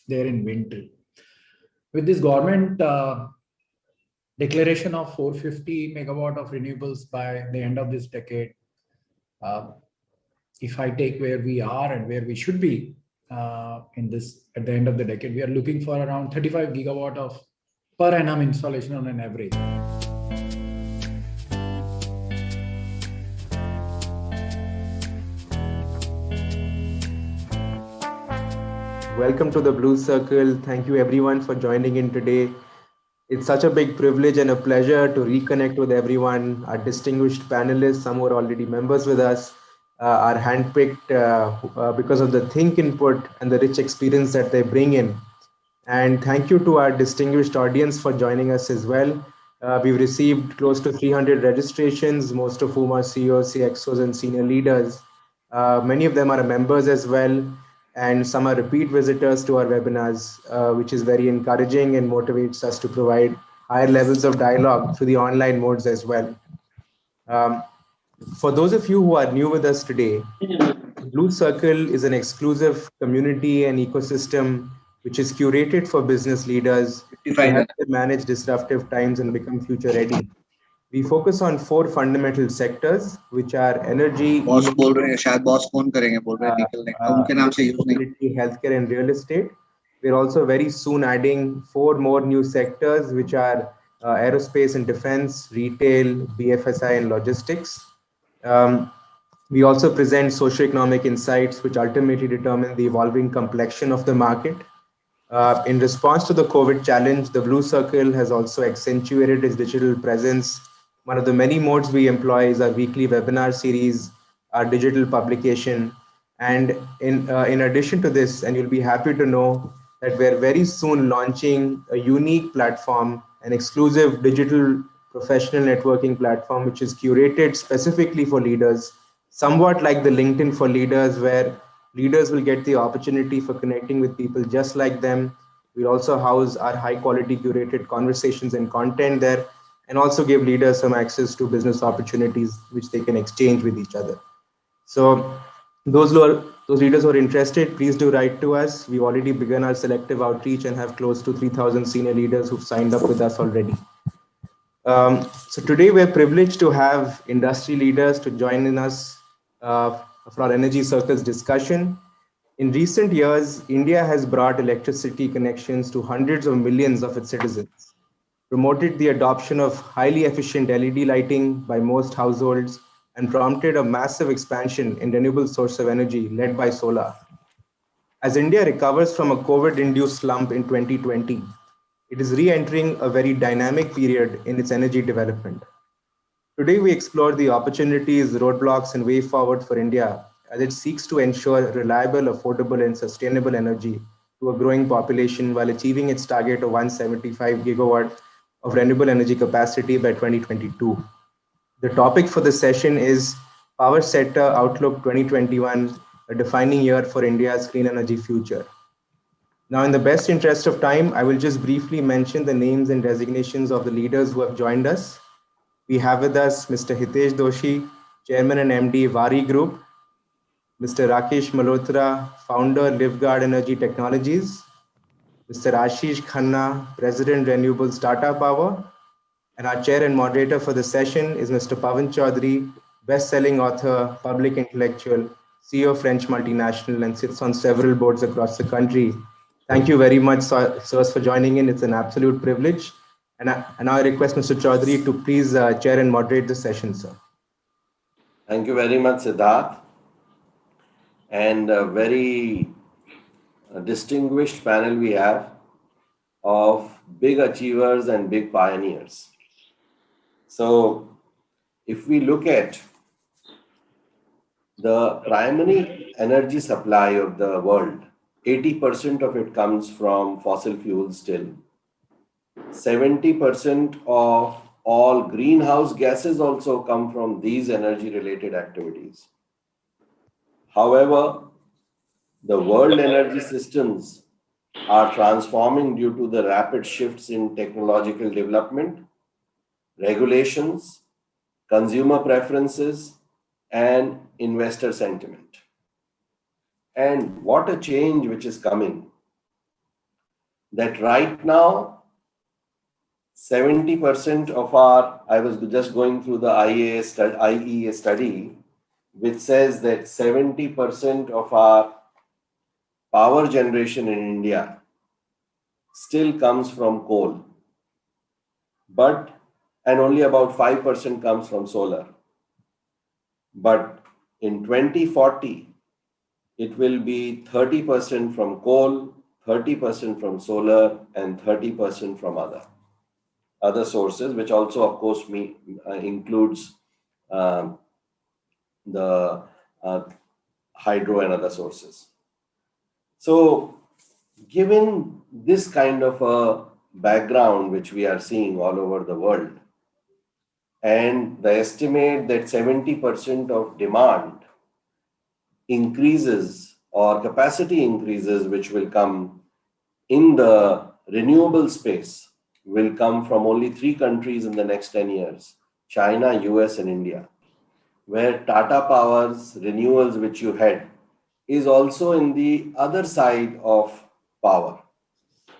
there in wind too. With this government declaration of 450 megawatt of renewables by the end of this decade, if I take where we are and where we should be in this at the end of the decade, we are looking for around 35 gigawatt of per annum installation on an average. Welcome to the Blue Circle. Thank you everyone for joining in today. It's such a big privilege and a pleasure to reconnect with everyone, our distinguished panelists, some who are already members with us, are handpicked because of the think input and the rich experience that they bring in. And thank you to our distinguished audience for joining us as well. We've received close to 300 registrations, most of whom are CEOs, CXOs, and senior leaders. Many of them are members as well, and some are repeat visitors to our webinars, which is very encouraging and motivates us to provide higher levels of dialogue through the online modes as well. For those of you who are new with us today, Blue Circle is an exclusive community and ecosystem which is curated for business leaders to help them manage disruptive times and become future ready. We focus on 4 fundamental sectors, which are energy, mobility, healthcare, and real estate. We're also very soon adding 4 more new sectors, which are aerospace and defense, retail, BFSI, and logistics. We also present socioeconomic insights, which ultimately determine the evolving complexion of the market. In response to the COVID challenge, the Blue Circle has also accentuated its digital presence. One of the many modes we employ is our weekly webinar series, our digital publication. And in addition to this, and you'll be happy to know that we're very soon launching a unique platform, an exclusive digital professional networking platform, which is curated specifically for leaders, somewhat like the LinkedIn for leaders, where leaders will get the opportunity for connecting with people just like them. We also house our high quality curated conversations and content there, and also give leaders some access to business opportunities which they can exchange with each other. So those leaders who are interested, please do write to us. We've already begun our selective outreach and have close to 3,000 senior leaders who've signed up with us already. So today we're privileged to have industry leaders to join in us for our Energy Circles discussion. In recent years, India has brought electricity connections to hundreds of millions of its citizens, promoted the adoption of highly efficient LED lighting by most households, and prompted a massive expansion in renewable source of energy led by solar. As India recovers from a COVID-induced slump in 2020, it is re-entering a very dynamic period in its energy development. Today, we explore the opportunities, roadblocks, and way forward for India as it seeks to ensure reliable, affordable, and sustainable energy to a growing population while achieving its target of 175 gigawatt of renewable energy capacity by 2022. The topic for the session is Power Sector Outlook 2021, a defining year for India's clean energy future. Now, in the best interest of time, I will just briefly mention the names and designations of the leaders who have joined us. We have with us Mr. Hitesh Doshi, Chairman and MD, Vari Group, Mr. Rakesh Malhotra, Founder, Livguard Energy Technologies, Mr. Ashish Khanna, President, Renewables Tata Power, and our chair and moderator for the session is Mr. Pawan Chaudhary, best-selling author, public intellectual, CEO French multinational, and sits on several boards across the country. Thank you very much, sirs, for joining in. It's an absolute privilege. And I request Mr. Chaudhary to please chair and moderate the session, sir. Thank you very much, Siddharth. And a very distinguished panel we have of big achievers and big pioneers. So if we look at the primary energy supply of the world, 80% of it comes from fossil fuels still. 70% of all greenhouse gases also come from these energy-related activities. However, the world energy systems are transforming due to the rapid shifts in technological development, regulations, consumer preferences, and investor sentiment. And what a change which is coming. that right now, 70% of our, I was just going through the IEA study, which says that 70% of our power generation in India still comes from coal, and only about 5% comes from solar. But in 2040, it will be 30% from coal, 30% from solar, and 30% from other sources, which also, of course, includes the hydro and other sources. So, given this kind of a background which we are seeing all over the world, and the estimate that 70% of demand increases or capacity increases, which will come in the renewable space, will come from only 3 countries in the next 10 years, China, US, and India, where Tata Power's renewals, which you had, is also in the other side of power.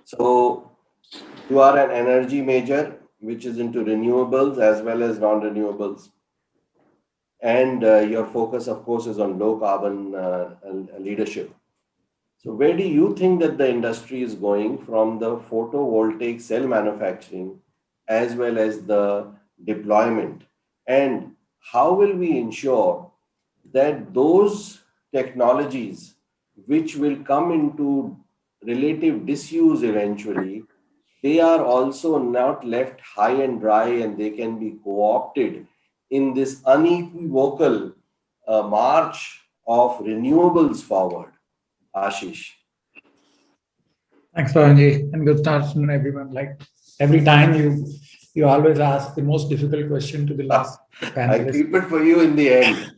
So you are an energy major, which is into renewables as well as non-renewables. And your focus, of course, is on low carbon leadership. So where do you think that the industry is going from the photovoltaic cell manufacturing as well as the deployment? And how will we ensure that those technologies which will come into relative disuse eventually, they are also not left high and dry and they can be co-opted in this unequivocal march of renewables forward? Ashish. Thanks, Pawanji, and good afternoon, everyone. Like every time you always ask the most difficult question to the last panelist. I keep it for you in the end.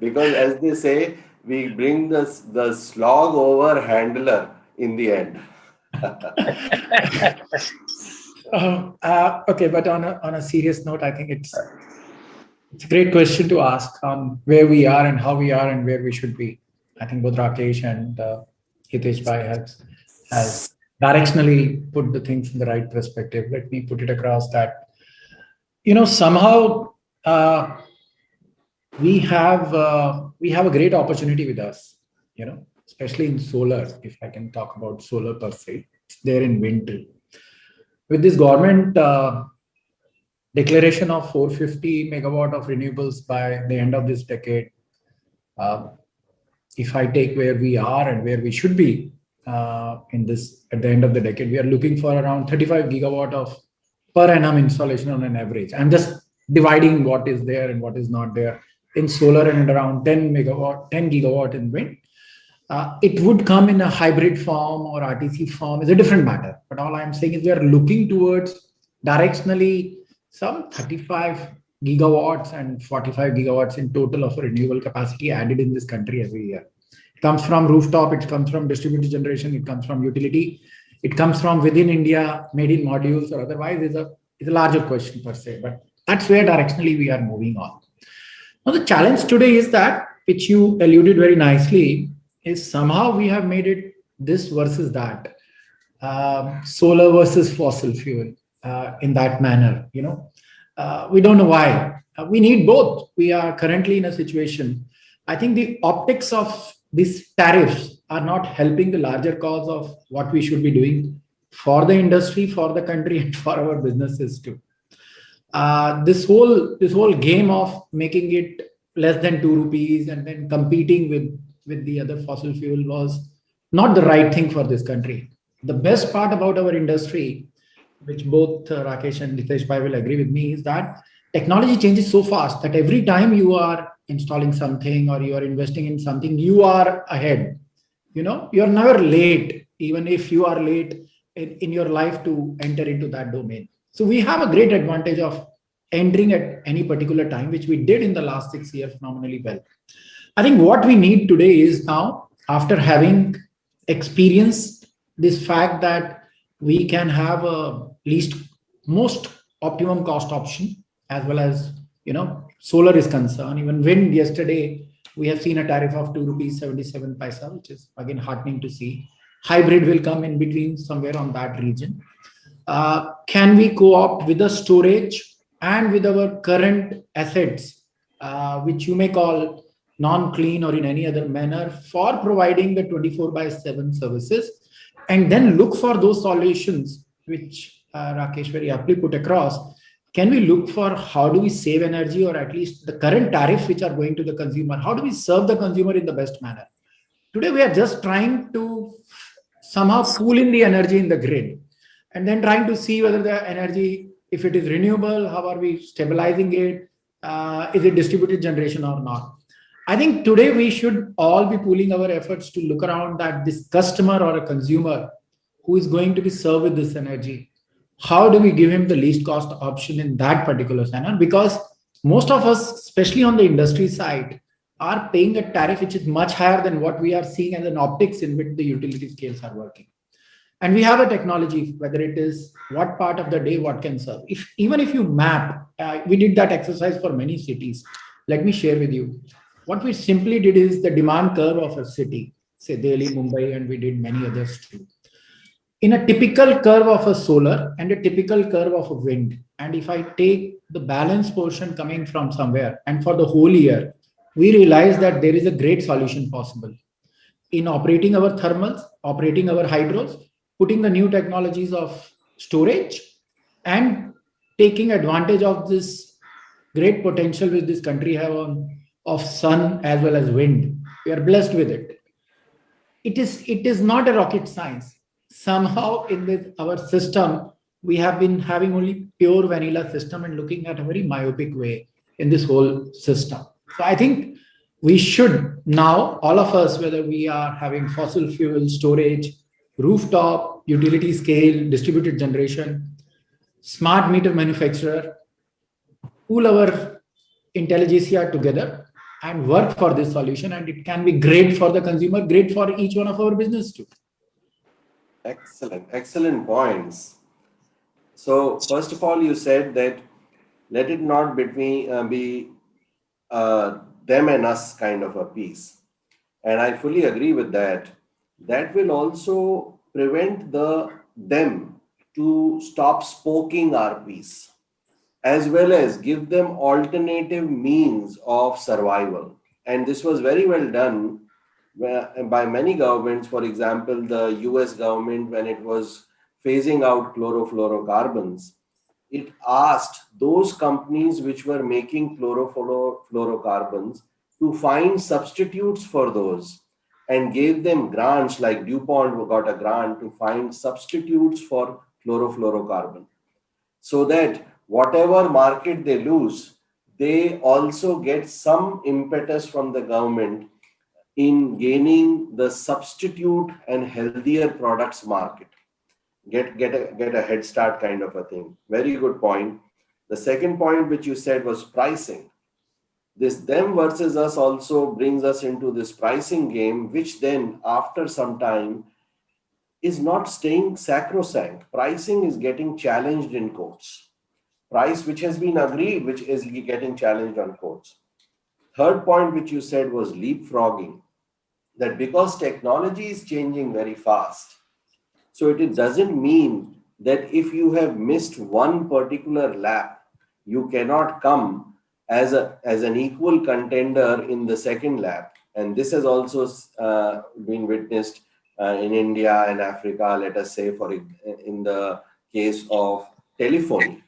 Because as they say, we bring the slog over handler in the end. Okay, but on a serious note, I think it's a great question to ask on where we are and how we are and where we should be. I think both Rakesh and Hitesh Bhai has directionally put the things in the right perspective. Let me put it across that, somehow we have a great opportunity with us, especially in solar. If I can talk about solar per se, it's there in wind too. With this government declaration of 450 megawatt of renewables by the end of this decade, if I take where we are and where we should be at the end of the decade, we are looking for around 35 gigawatt of per annum installation on an average. I'm just dividing what is there and what is not there in solar, and around 10 gigawatt in wind. It would come in a hybrid form or RTC form is a different matter. But all I'm saying is we are looking towards directionally some 35 gigawatts and 45 gigawatts in total of renewable capacity added in this country every year. It comes from rooftop, it comes from distributed generation, it comes from utility, it comes from within India, made in modules or otherwise is a larger question per se. But that's where directionally we are moving on. Now the challenge today is that, which you alluded very nicely, is somehow we have made it this versus that, solar versus fossil fuel in that manner. We don't know why. We need both. We are currently in a situation. I think the optics of these tariffs are not helping the larger cause of what we should be doing for the industry, for the country, and for our businesses too. This whole game of making it less than 2 rupees and then competing with the other fossil fuel was not the right thing for this country. The best part about our industry, which both Rakesh and Hitesh Bhai will agree with me, is that technology changes so fast that every time you are installing something or you are investing in something, you are ahead. You're never late, even if you are late in your life to enter into that domain. So we have a great advantage of entering at any particular time, which we did in the last 6 years phenomenally well. I think what we need today is now, after having experienced this fact that we can have a most optimum cost option, as well as, solar is concerned. Even wind, yesterday, we have seen a tariff of 2 rupees 77 paisa, which is again heartening to see. Hybrid will come in between somewhere on that region. Can we co-opt with the storage and with our current assets, which you may call non-clean or in any other manner, for providing the 24/7 services, and then look for those solutions which Rakesh very aptly put across. Can we look for how do we save energy, or at least the current tariffs which are going to the consumer? How do we serve the consumer in the best manner? Today, we are just trying to somehow pool in the energy in the grid, and then trying to see whether the energy, if it is renewable, how are we stabilizing it? Is it distributed generation or not? I think today we should all be pooling our efforts to look around that this customer or a consumer who is going to be served with this energy, how do we give him the least cost option in that particular channel? Because most of us, especially on the industry side, are paying a tariff which is much higher than what we are seeing as an optics in which the utility scales are working. And we have a technology, whether it is what part of the day what can serve. If even if you map, we did that exercise for many cities. Let me share with you. What we simply did is the demand curve of a city, say Delhi, Mumbai, and we did many others too. In a typical curve of a solar and a typical curve of a wind, and if I take the balance portion coming from somewhere, and for the whole year, we realize that there is a great solution possible in operating our thermals, operating our hydros, putting the new technologies of storage, and taking advantage of this great potential which this country have on of sun as well as wind. We are blessed with it. It is not a rocket science. Somehow in this our system, we have been having only pure vanilla system and looking at a very myopic way in this whole system. So I think we should now, all of us, whether we are having fossil fuel storage, rooftop, utility scale, distributed generation, smart meter manufacturer, pool our intelligentsia together and work for this solution. And it can be great for the consumer, great for each one of our business too. Excellent points. So first of all, you said that let it not be them and us kind of a piece, and I fully agree with that. That will also prevent them to stop spoking our piece, as well as give them alternative means of survival. And this was very well done by many governments. For example, the US government, when it was phasing out chlorofluorocarbons, it asked those companies which were making chlorofluorocarbons to find substitutes for those, and gave them grants. Like DuPont got a grant to find substitutes for chlorofluorocarbon, so that whatever market they lose, they also get some impetus from the government in gaining the substitute and healthier products market. Get a head start kind of a thing. Very good point. The second point which you said was pricing. This them versus us also brings us into this pricing game, which then after some time is not staying sacrosanct. Pricing is getting challenged in courts. Price which has been agreed, which is getting challenged on courts. Third point which you said was leapfrogging. That because technology is changing very fast, so it doesn't mean that if you have missed one particular lap, you cannot come as an equal contender in the second lap. And this has also been witnessed in India and Africa, let us say, in the case of telephony,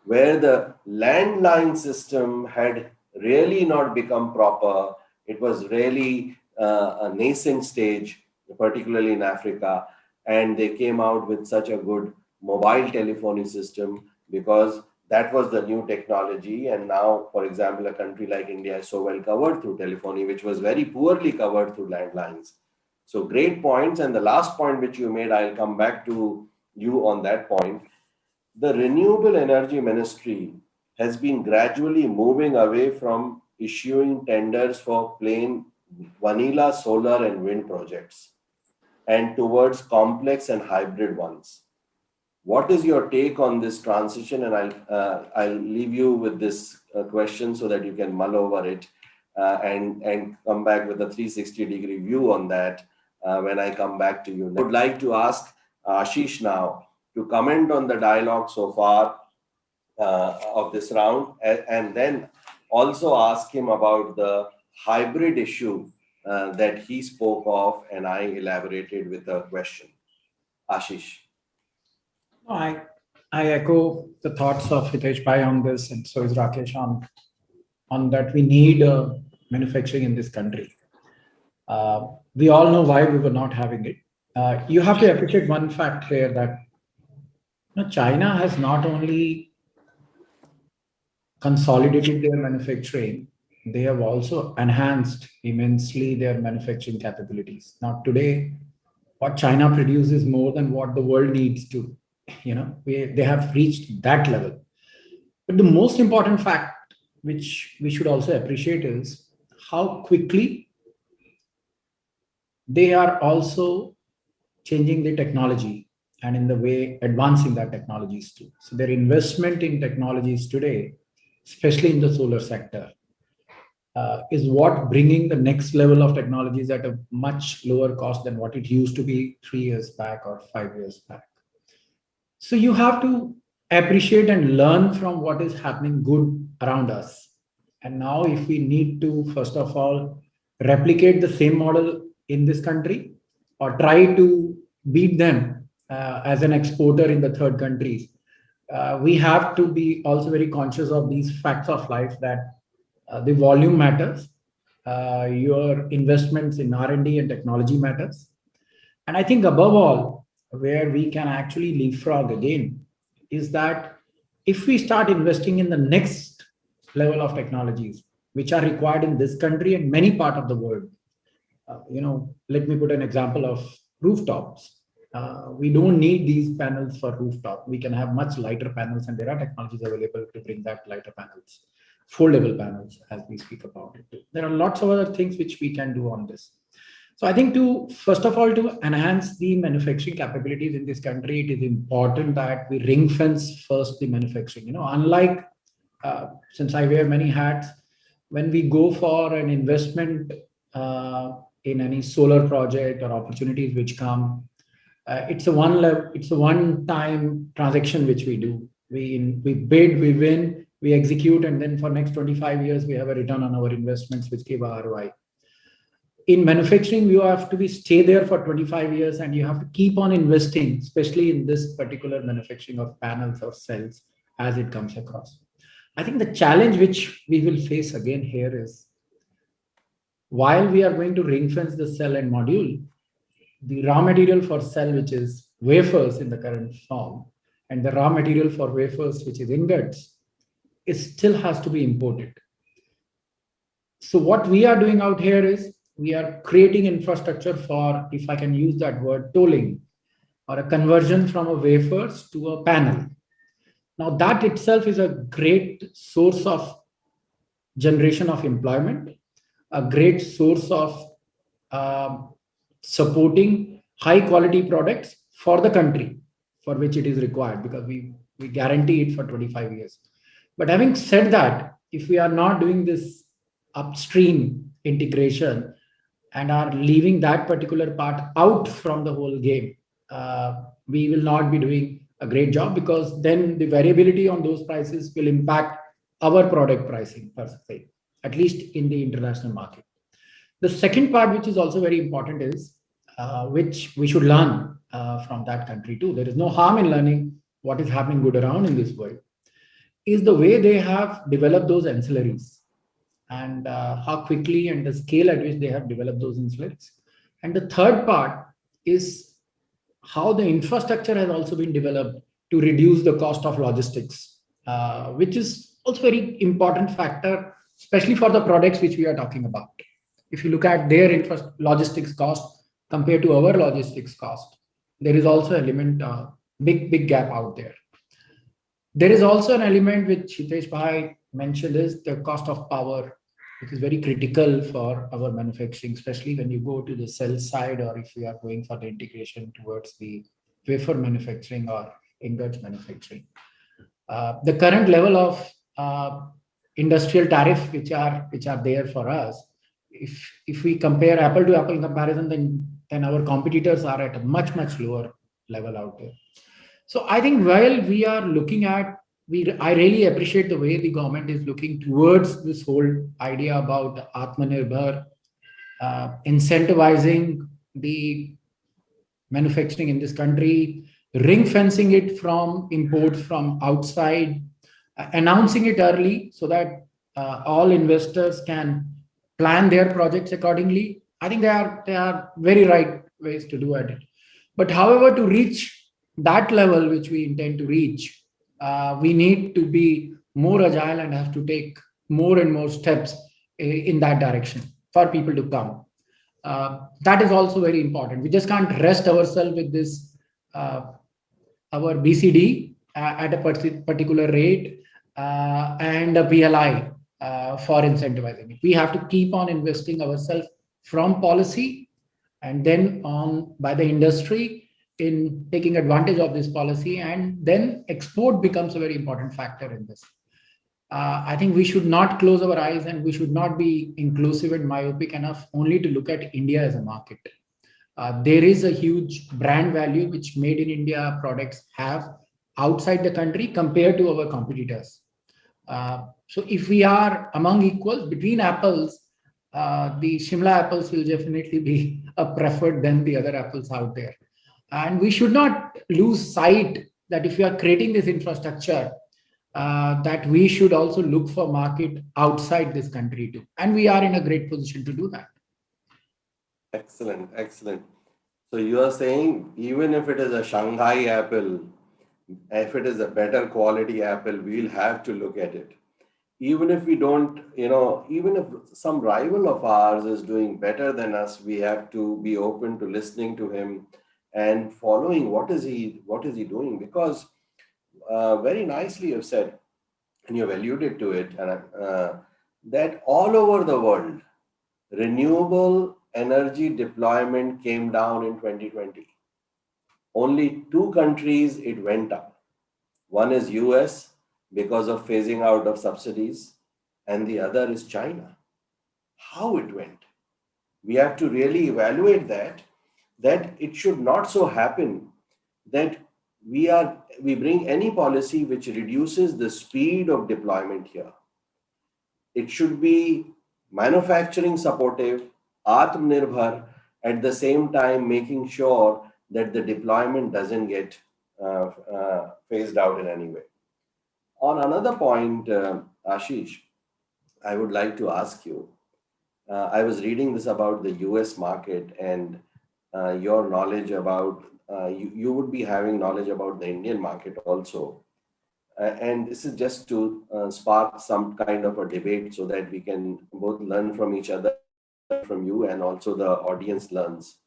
where the landline system had really not become proper. It was really a nascent stage, particularly in Africa, and they came out with such a good mobile telephony system because that was the new technology. And now, for example, a country like India is so well covered through telephony, which was very poorly covered through landlines. So great points. And the last point which you made, I'll come back to you on that point. The Renewable Energy Ministry has been gradually moving away from issuing tenders for plain vanilla solar and wind projects and towards complex and hybrid ones. What is your take on this transition? And I'll leave you with this question so that you can mull over it and come back with a 360-degree view on that. when I come back to you. I would like to ask Ashish now to comment on the dialogue so far of this round, and then also ask him about the hybrid issue that he spoke of, and I elaborated with a question. Ashish. No, I echo the thoughts of Hitesh Bhai on this, and so is Rakesh on that we need manufacturing in this country. We all know why we were not having it. You have to appreciate one fact here that China has not only consolidated their manufacturing, they have also enhanced immensely their manufacturing capabilities. Now, today, what China produces more than what the world needs to. They have reached that level. But the most important fact, which we should also appreciate, is how quickly they are also changing the technology and in the way advancing that technologies too. So their investment in technologies today, especially in the solar sector, is what bringing the next level of technologies at a much lower cost than what it used to be 3 years back or 5 years back. So you have to appreciate and learn from what is happening good around us. And now if we need to, first of all, replicate the same model in this country or try to beat them as an exporter in the third countries, we have to be also very conscious of these facts of life that the volume matters, your investments in R&D and technology matters. And I think above all, where we can actually leapfrog again is that if we start investing in the next level of technologies, which are required in this country and many parts of the world, let me put an example of rooftops. We don't need these panels for rooftop. We can have much lighter panels, and there are technologies available to bring that lighter panels, foldable panels, as we speak about it. There are lots of other things which we can do on this. So I think first of all, to enhance the manufacturing capabilities in this country, it is important that we ring fence first the manufacturing. Unlike, since I wear many hats, when we go for an investment in any solar project or opportunities which come, it's a one-time transaction which we do. We bid, we win, we execute, and then for next 25 years we have a return on our investments which give a ROI. In manufacturing, you have to stay there for 25 years, and you have to keep on investing, especially in this particular manufacturing of panels or cells as it comes across. I think the challenge which we will face again here is, while we are going to ring fence the cell and module, the raw material for cell, which is wafers in the current form, and the raw material for wafers, which is ingots, it still has to be imported. So what we are doing out here is we are creating infrastructure for, if I can use that word, tolling, or a conversion from a wafers to a panel. Now that itself is a great source of generation of employment, a great source of supporting high quality products for the country for which it is required, because we guarantee it for 25 years. But having said that, if we are not doing this upstream integration and are leaving that particular part out from the whole game, we will not be doing a great job, because then the variability on those prices will impact our product pricing per se, at least in the international market. The second part, which is also very important, is which we should learn from that country too. There is no harm in learning what is happening good around in this world, is the way they have developed those ancillaries, and how quickly and the scale at which they have developed those ancillaries. And the third part is how the infrastructure has also been developed to reduce the cost of logistics, which is also very important factor, especially for the products which we are talking about. If you look at their logistics cost compared to our logistics cost, there is also an element, big gap out there. There is also an element which Hitesh Bhai mentioned, is the cost of power, which is very critical for our manufacturing, especially when you go to the cell side, or if we are going for the integration towards the wafer manufacturing or ingots manufacturing. The current level of industrial tariff which are there for us, if we compare apple to apple comparison, then then our competitors are at a much, much lower level out there. So I think while we are looking at, I really appreciate the way the government is looking towards this whole idea about Atmanirbhar, incentivizing the manufacturing in this country, ring fencing it from imports from outside, announcing it early so that all investors can plan their projects accordingly. I think they are very right ways to do it. But however, to reach that level which we intend to reach, we need to be more agile and have to take more and more steps in that direction for people to come. That is also very important. We just can't rest ourselves with this, our BCD at a particular rate and a PLI for incentivizing it. We have to keep on investing ourselves from policy and then on by the industry in taking advantage of this policy, and then export becomes a very important factor in this. I think we should not close our eyes and we should not be inclusive and myopic enough only to look at India as a market. There is a huge brand value which made in India products have outside the country compared to our competitors. So if we are among equals between apples, the Shimla apples will definitely be a preferred than the other apples out there. And we should not lose sight that if we are creating this infrastructure, that we should also look for market outside this country too. And we are in a great position to do that. Excellent, excellent. So you are saying even if it is a Shanghai apple, if it is a better quality apple, we'll have to look at it. Even if we don't, even if some rival of ours is doing better than us, we have to be open to listening to him and following what is he doing, because very nicely you've said, and you've alluded to it, and that all over the world, renewable energy deployment came down in 2020. Only 2 countries it went up. One is US because of phasing out of subsidies, and the other is China. How it went? We have to really evaluate that it should not so happen that we bring any policy which reduces the speed of deployment here. It should be manufacturing supportive, Atmanirbhar, at the same time making sure that the deployment doesn't get phased out in any way. On another point, Ashish, I would like to ask you, I was reading this about the US market and your knowledge about, you would be having knowledge about the Indian market also. And this is just to spark some kind of a debate so that we can both learn from each other, from you, and also the audience learns.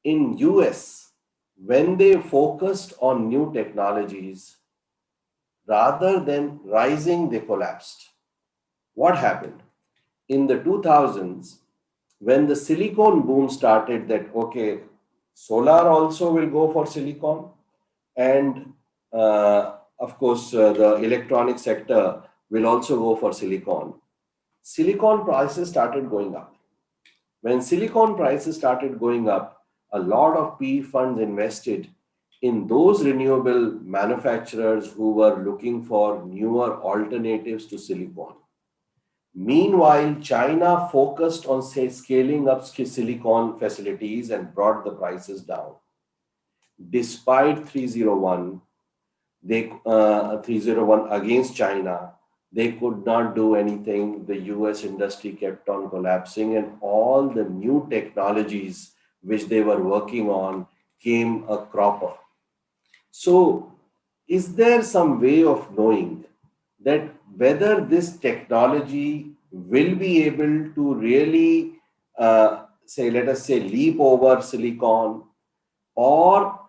In US, when they focused on new technologies, rather than rising, they collapsed. What happened? In the 2000s, when the silicon boom started, that, okay, solar also will go for silicon, and of course, the electronic sector will also go for silicon. Silicon prices started going up. When silicon prices started going up, a lot of PE funds invested in those renewable manufacturers who were looking for newer alternatives to silicon. Meanwhile, China focused on scaling up silicon facilities and brought the prices down. Despite 301 against China, they could not do anything. The US industry kept on collapsing, and all the new technologies which they were working on came a cropper. So, is there some way of knowing that whether this technology will be able to really, let us say, leap over silicon, or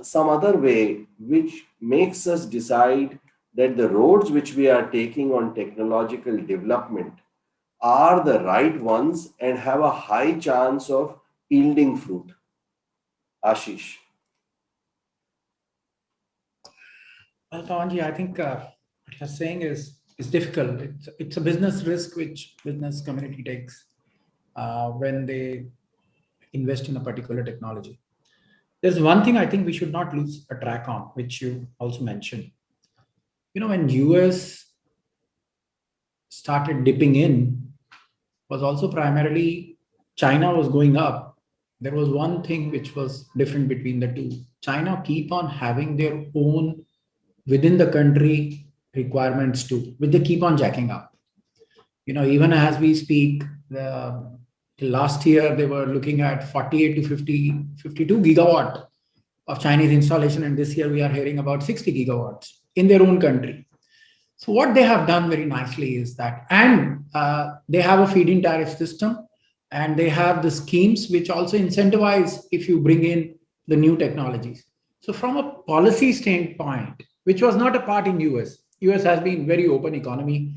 some other way which makes us decide that the roads which we are taking on technological development are the right ones and have a high chance of yielding fruit? Ashish. Well, Pawanji, I think what you're saying is difficult. It's a business risk which business community takes when they invest in a particular technology. There's one thing I think we should not lose a track on, which you also mentioned. When US started dipping in, was also primarily China was going up. There was one thing which was different between the two. China keep on having their own within the country requirements too, which they keep on jacking up. Even as we speak, last year they were looking at 48 to 50, 52 gigawatt of Chinese installation, and this year we are hearing about 60 gigawatts in their own country. So what they have done very nicely is that, and they have a feed-in tariff system, and they have the schemes which also incentivize if you bring in the new technologies. So from a policy standpoint, which was not a part in US has been very open economy.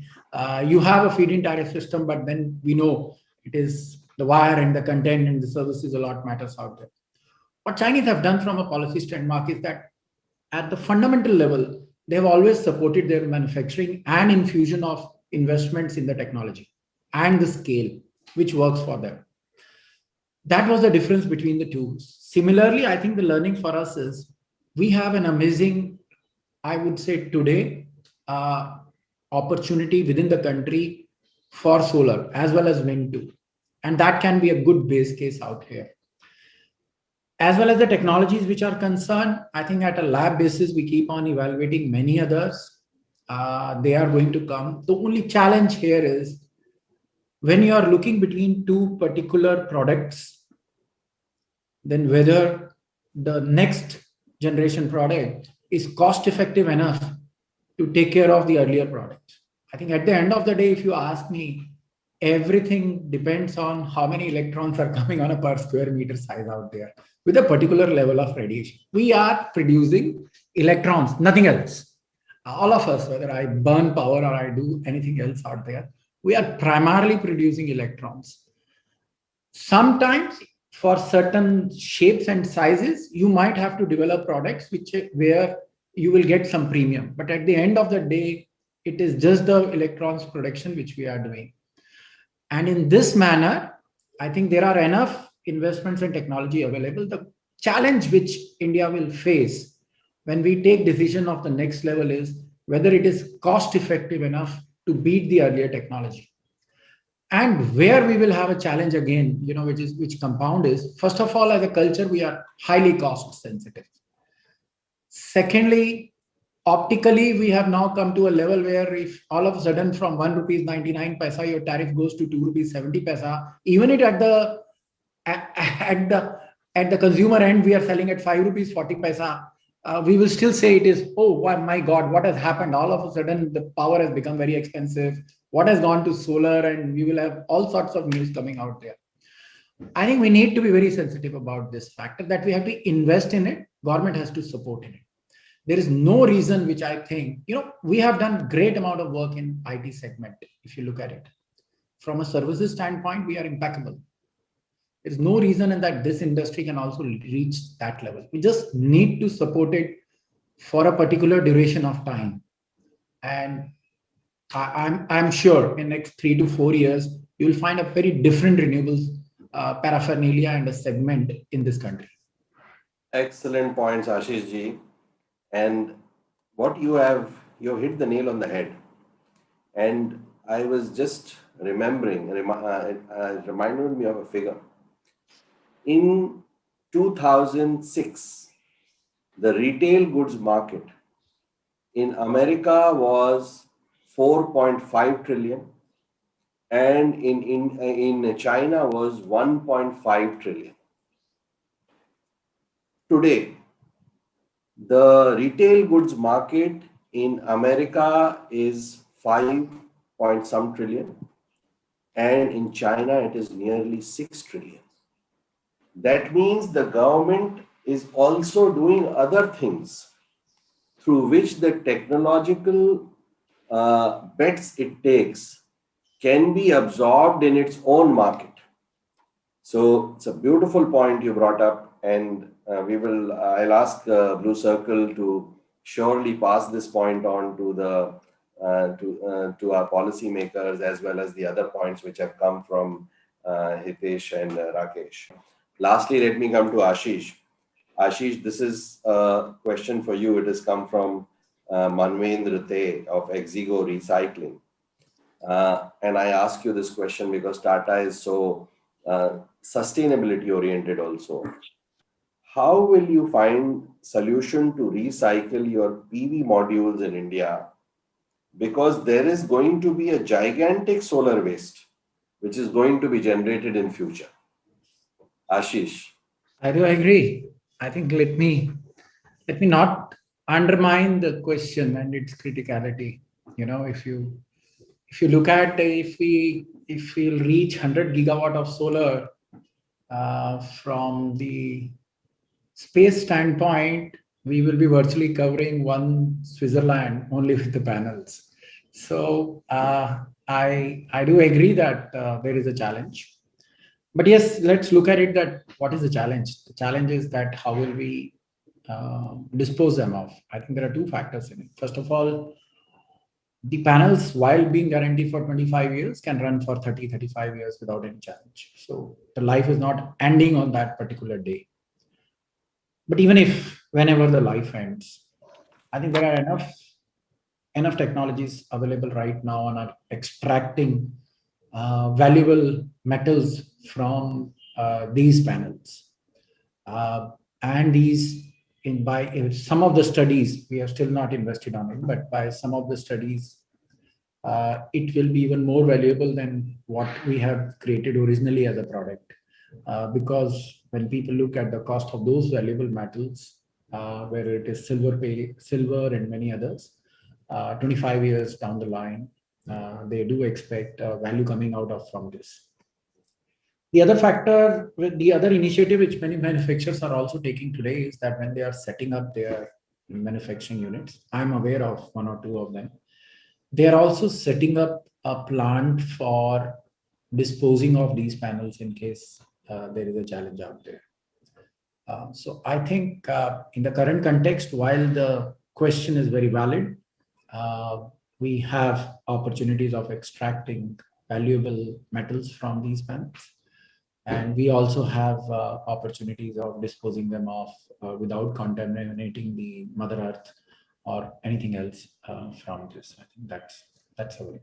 You have a feed-in tariff system, but then we know it is the wire and the content and the services a lot matters out there. What Chinese have done from a policy standpoint is that at the fundamental level, they have always supported their manufacturing and infusion of investments in the technology and the scale, which works for them. That was the difference between the two. Similarly, I think the learning for us is we have an amazing, I would say today, opportunity within the country for solar as well as wind too. And that can be a good base case out here. As well as the technologies which are concerned, I think at a lab basis, we keep on evaluating many others. They are going to come. The only challenge here is when you are looking between two particular products, then whether the next generation product is cost effective enough to take care of the earlier product. I think at the end of the day, if you ask me, everything depends on how many electrons are coming on a per square meter size out there with a particular level of radiation. We are producing electrons, nothing else. All of us, whether I burn power or I do anything else out there, we are primarily producing electrons. Sometimes for certain shapes and sizes, you might have to develop products where you will get some premium. But at the end of the day, it is just the electrons production which we are doing. And in this manner, I think there are enough investments and technology available. The challenge which India will face when we take decision of the next level is whether it is cost effective enough to beat the earlier technology. And where we will have a challenge again, which compound is, first of all, as a culture, we are highly cost sensitive. Secondly, optically, we have now come to a level where if all of a sudden from 1 rupees 99 paisa, your tariff goes to 2 rupees 70 paisa, even it at the consumer end, we are selling at 5 rupees 40 paisa. We will still say it is, oh my God, what has happened? All of a sudden, the power has become very expensive. What has gone to solar? And we will have all sorts of news coming out there. I think we need to be very sensitive about this factor that we have to invest in it. Government has to support in it. There is no reason which I think, we have done great amount of work in IT segment. If you look at it from a services standpoint, we are impeccable. There's no reason in that this industry can also reach that level. We just need to support it for a particular duration of time. And I'm sure in next 3 to 4 years, you will find a very different renewables paraphernalia and a segment in this country. Excellent points, Ashish ji. And what you have hit the nail on the head. And I was just remembering, it reminded me of a figure. In 2006, the retail goods market in America was 4.5 trillion and in China was 1.5 trillion. Today, the retail goods market in America is 5 point some trillion, and in China it is nearly 6 trillion. That means the government is also doing other things through which the technological bets it takes can be absorbed in its own market. So it's a beautiful point you brought up, and I'll ask Blue Circle to surely pass this point on to our policymakers as well as the other points which have come from Hitesh and Rakesh. Lastly, let me come to Ashish. Ashish, this is a question for you. It has come from Manvendra Te of Exigo Recycling. And I ask you this question because Tata is so sustainability oriented also. How will you find solution to recycle your PV modules in India? Because there is going to be a gigantic solar waste which is going to be generated in future. Ashish. I do agree. I think let me not undermine the question and its criticality. You know, if you look at if we'll reach 100 gigawatt of solar from the space standpoint, we will be virtually covering one Switzerland only with the panels. So I do agree that there is a challenge. But yes, let's look at it that what is the challenge? The challenge is that how will we dispose them of? I think there are two factors in it. First of all, the panels, while being guaranteed for 25 years, can run for 30, 35 years without any challenge. So the life is not ending on that particular day. But even if, whenever the life ends, I think there are enough technologies available right now on extracting valuable metals from these panels. And these, in some of the studies, we have still not invested on it, but by some of the studies, it will be even more valuable than what we have created originally as a product. Because when people look at the cost of those valuable metals, whether it is silver and many others, 25 years down the line, they do expect value coming out of from this. The other factor, with the other initiative which many manufacturers are also taking today is that when they are setting up their manufacturing units, I'm aware of one or two of them, they are also setting up a plant for disposing of these panels in case there is a challenge out there. So I think in the current context, while the question is very valid, we have opportunities of extracting valuable metals from these panels. And we also have opportunities of disposing them off without contaminating the Mother Earth or anything else from this. I think that's a way.